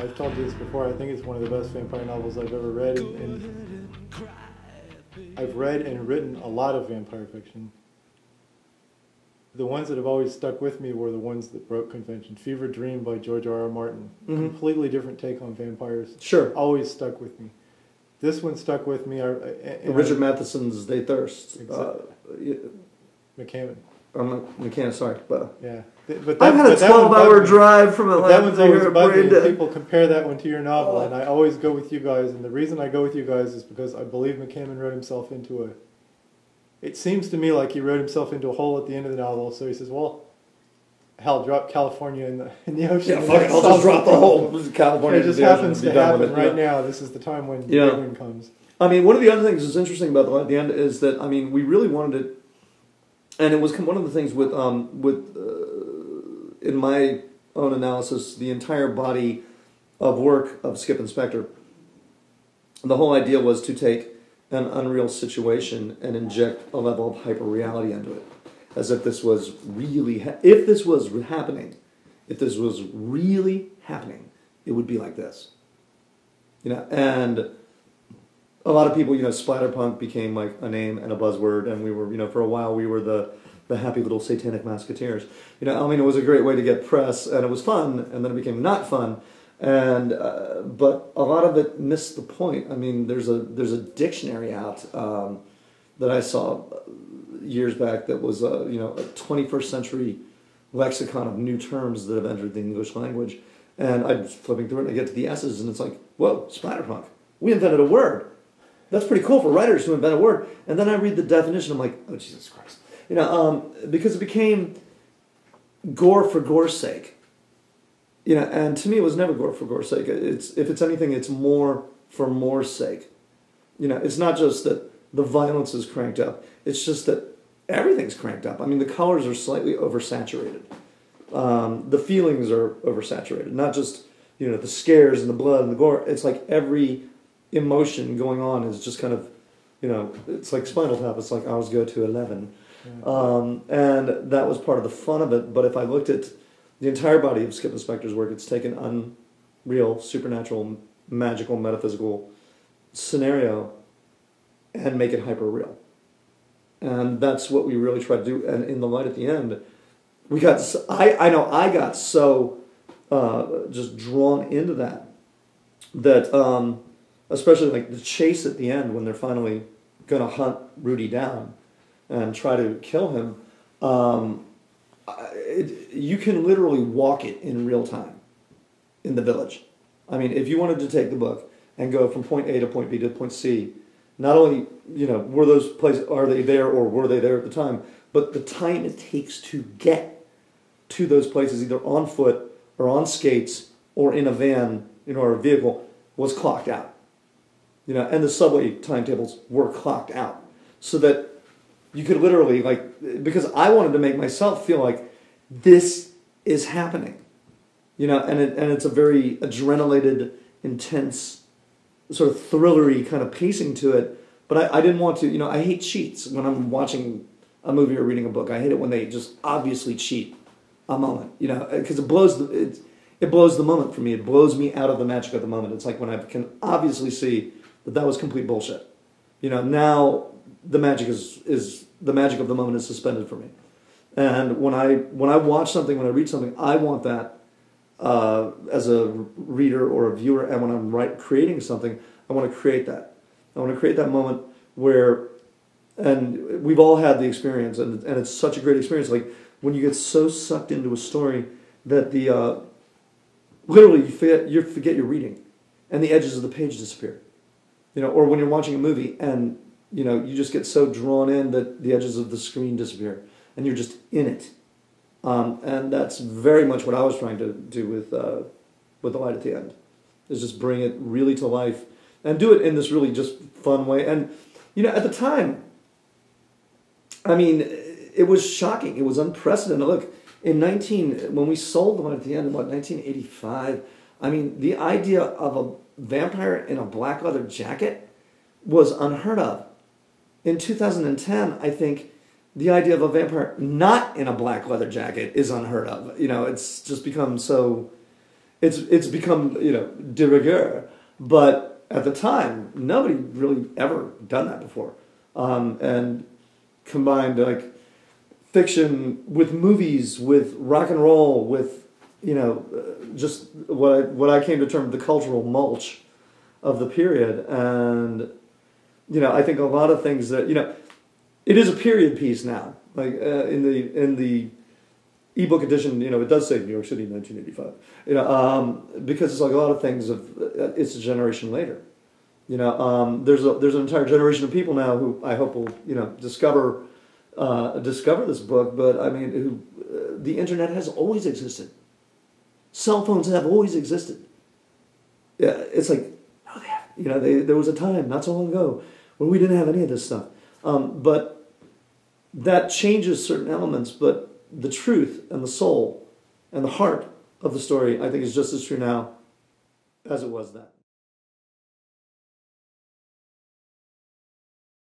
I've told you this before, I think it's one of the best vampire novels I've ever read, and I've read and written a lot of vampire fiction. The ones that have always stuck with me were the ones that broke convention. Fever Dream by George R.R. Martin. Mm-hmm. Completely different take on vampires. Sure. Always stuck with me. This one stuck with me. Richard Matheson's They Thirst. Exactly. McCammon. McCann, sorry. But yeah. I've had a 12-hour drive from Atlanta. That one's always bugged me. People compare that one to your novel, and I always go with you guys. And the reason I go with you guys is because I believe McCammon wrote himself into a... It seems to me like he wrote himself into a hole at the end of the novel, so he says, well, hell, drop California in the ocean. Yeah, fuck it, I'll just drop the whole California. It just happens to happen right now. This is the time when the big one comes. I mean, one of the other things that's interesting about the end is that, I mean, we really wanted it, and it was one of the things with in my own analysis, the entire body of work of Skip and Spector, the whole idea was to take an unreal situation and inject a level of hyper-reality into it. As if this was really, if this was really happening, it would be like this. And a lot of people, splatterpunk became like a name and a buzzword, and we were, for a while we were the happy little satanic masketeers. I mean, it was a great way to get press, and it was fun, and then it became not fun. And but a lot of it missed the point. I mean, there's a dictionary out that I saw years back that was a 21st century lexicon of new terms that have entered the English language. And I'm flipping through it, and I get to the S's, and it's like, whoa, splatterpunk. We invented a word. That's pretty cool for writers to invent a word. And then I read the definition, I'm like, oh, Jesus Christ. Because it became gore for gore's sake. And to me, it was never gore for gore's sake. If it's anything, it's more for more's sake. It's not just that the violence is cranked up. It's just that everything's cranked up. I mean, the colors are slightly oversaturated. The feelings are oversaturated. Not just, the scares and the blood and the gore. It's like every emotion going on is just kind of, it's like Spinal Tap. It's like ours go to 11. Yeah. And that was part of the fun of it. But if I looked at the entire body of Skip and Spector's work, it's taken unreal, supernatural, magical, metaphysical scenario and make it hyper-real. And that's what we really tried to do. And in The Light at the End, we got... I know I got so just drawn into that especially like the chase at the end when they're finally going to hunt Rudy down and try to kill him. You can literally walk it in real time in the village. I mean, if you wanted to take the book and go from point A to point B to point C, not only, were those places, are they there or were they there at the time, but the time it takes to get to those places, either on foot or on skates or in a van, or a vehicle, was clocked out. And the subway timetables were clocked out. So that you could literally, because I wanted to make myself feel like this is happening. And it's a very adrenalated, intense, sort of thrillery kind of pacing to it. But I didn't want to, I hate cheats when I'm watching a movie or reading a book. I hate it when they just obviously cheat a moment, because it blows the moment for me. It blows me out of the magic of the moment. It's like when I can obviously see that was complete bullshit. Now the magic is the magic of the moment is suspended for me. And when I watch something, when I read something, I want that as a reader or a viewer. And when I'm creating something, I want to create that. I want to create that moment where, and we've all had the experience, and it's such a great experience. Like when you get so sucked into a story that literally you forget you're reading, and the edges of the page disappear. Or when you're watching a movie and you just get so drawn in that the edges of the screen disappear, and you're just in it. And that's very much what I was trying to do with The Light at the End, is just bring it really to life and do it in this really just fun way. And at the time, I mean, it was shocking. It was unprecedented. Look, when we sold The Light at the End in 1985, I mean, the idea of a vampire in a black leather jacket was unheard of. In 2010, I think the idea of a vampire not in a black leather jacket is unheard of. It's just become so... it's become, you know, de rigueur. But at the time, nobody really ever done that before, and combined like fiction with movies, with rock and roll, with, you know, just what I came to term the cultural mulch of the period. And, you know, I think a lot of things that, you know, it is a period piece now. Like in the eBook edition, you know, it does say New York City, 1985. You know, because it's like a lot of things of it's a generation later. You know, there's an entire generation of people now who I hope will, you know, discover this book. But I mean, who the internet has always existed. Cell phones have always existed. Yeah, it's like, no, they have. You know, there was a time not so long ago where we didn't have any of this stuff. But that changes certain elements, but the truth and the soul and the heart of the story, I think, is just as true now as it was then.